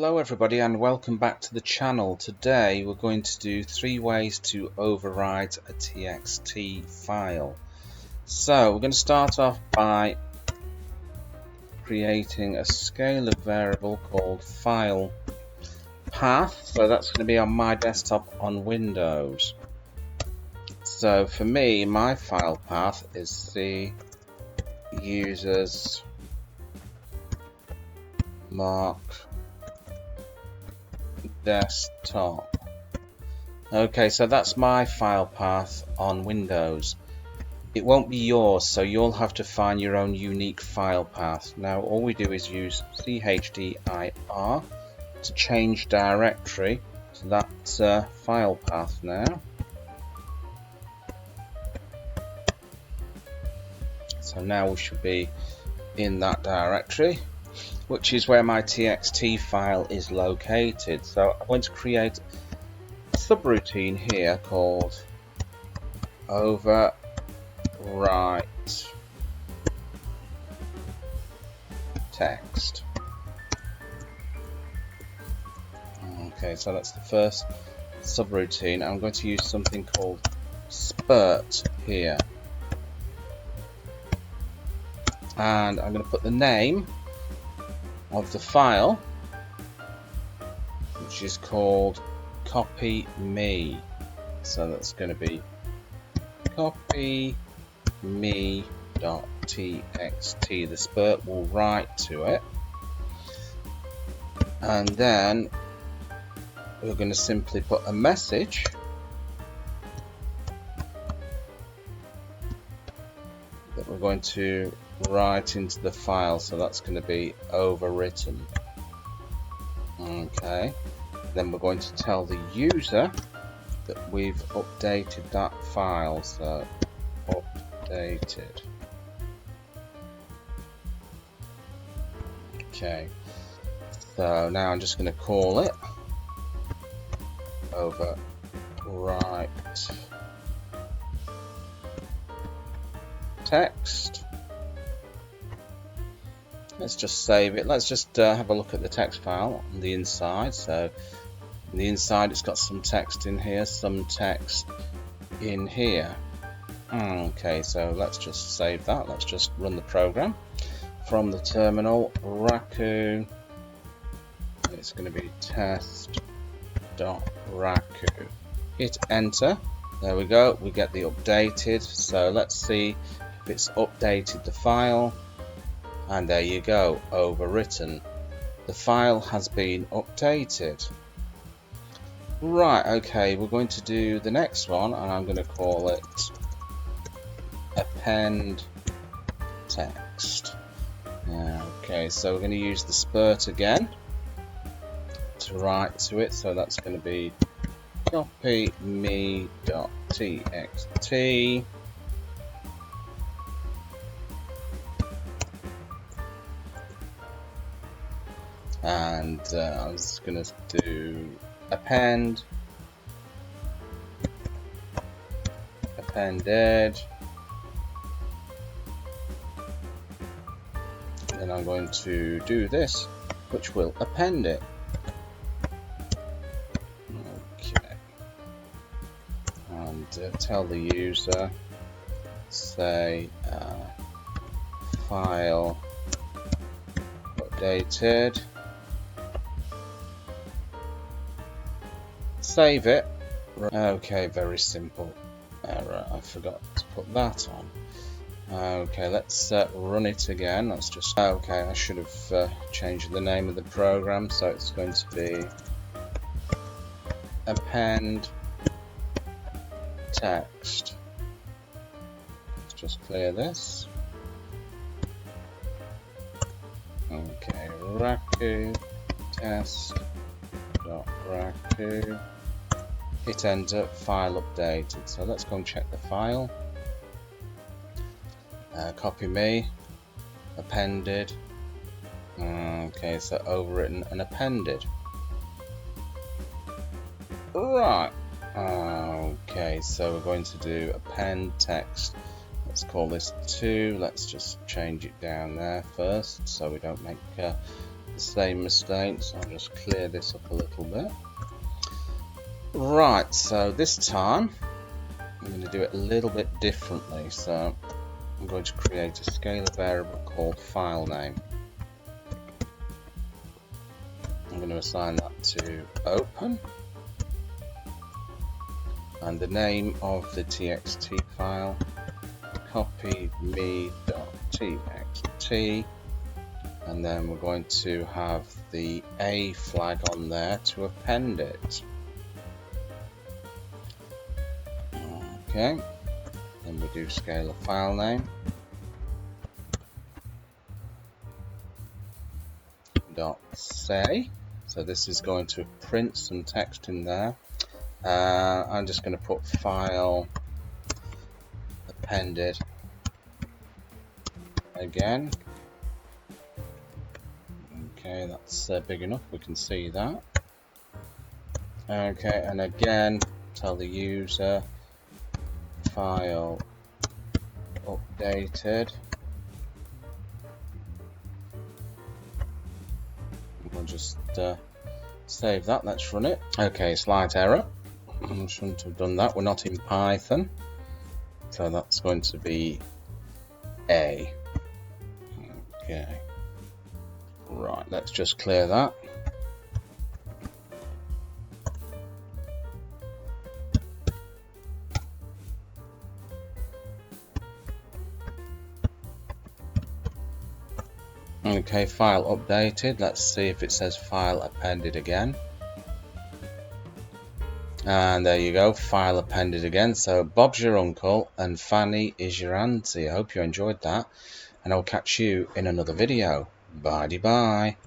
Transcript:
Hello everybody and welcome back to the channel. Today we're going to do 3 ways to overwrite a TXT file. So we're going to start off by creating a scalar variable called file path. So that's going to be on my desktop on Windows. So for me, my file path is the user's mark desktop. Okay, so that's my file path on Windows. It won't be yours, so you'll have to find your own unique file path. Now all we do is use chdr to change directory to that file path now. So now we should be in that directory, which is where my TXT file is located. So I'm going to create a subroutine here called Overwrite text. Okay, so that's the first subroutine. I'm going to use something called spurt here. And I'm going to put the name of the file, which is called copy me. So that's going to be copy me.txt. The spurt will write to it, and then we're going to simply put a message that we're going to write into the file. So that's going to be overwritten. Okay, then we're going to tell the user that we've updated that file. So updated. Okay, so now I'm just going to call it overwrite text. Let's just save it. Let's just have a look at the text file on the inside. So on the inside it's got some text in here, some text in here. Okay, so let's just save that. Let's just run the program from the terminal. Raku, it's going to be test.raku. Hit enter. There we go, we get the updated. So let's see if it's updated the file. And there you go, overwritten. The file has been updated. Right, okay, we're going to do the next one, and I'm going to call it append text. Okay, so we're going to use the spurt again to write to it. So that's going to be copy me.txt. And I'm just going to do append, appended, and I'm going to do this, which will append it. Okay, and tell the user, say file updated. Save it. Okay, very simple error. I forgot to put that on. Okay, let's run it again. Let's just. Okay, I should have changed the name of the program. So it's going to be append text. Let's just clear this. Okay, Raku test.raku. Hit enter, file updated. So let's go and check the file. Copy me, appended. Okay, so overwritten and appended. Right. Okay, so we're going to do append text. Let's call this 2. Let's just change it down there first so we don't make the same mistake, so I'll just clear this up a little bit. Right, so this time I'm going to do it a little bit differently. So I'm going to create a scalar variable called file name. I'm going to assign that to open, and the name of the txt file, copy me.txt, and then we're going to have the A flag on there to append it. Okay, then we do scalar file name dot say. So this is going to print some text in there. I'm just going to put file appended again. Okay, that's big enough, we can see that. Okay, and again, tell the user file updated. We'll just save that, let's run it. Okay, slight error. I shouldn't have done that, we're not in Python. So that's going to be A. Okay. Right, let's just clear that. Okay, file updated. Let's see if it says file appended again. And there you go, file appended again. So Bob's your uncle and Fanny is your auntie. I hope you enjoyed that, and I'll catch you in another video. Bye-bye.